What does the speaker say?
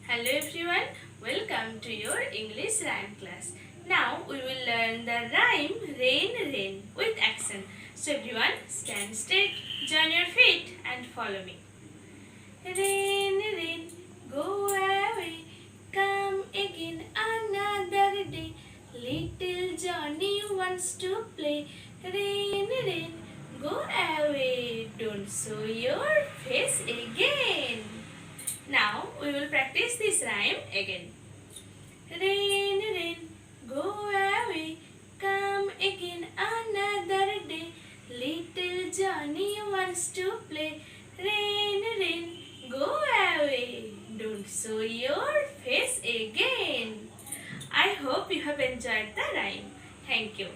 Hello everyone, welcome to your English rhyme class. Now we will learn the rhyme rain rain with action. So everyone stand straight, join your feet and follow me. Rain rain, go away, come again another day. Little Johnny wants to play. Rain rain, go away, don't show your face again. Now we will practice this rhyme again. Rain, rain, go away, come again another day. Little Johnny wants to play. Rain, rain, go away, don't show your face again. I hope you have enjoyed the rhyme. Thank you.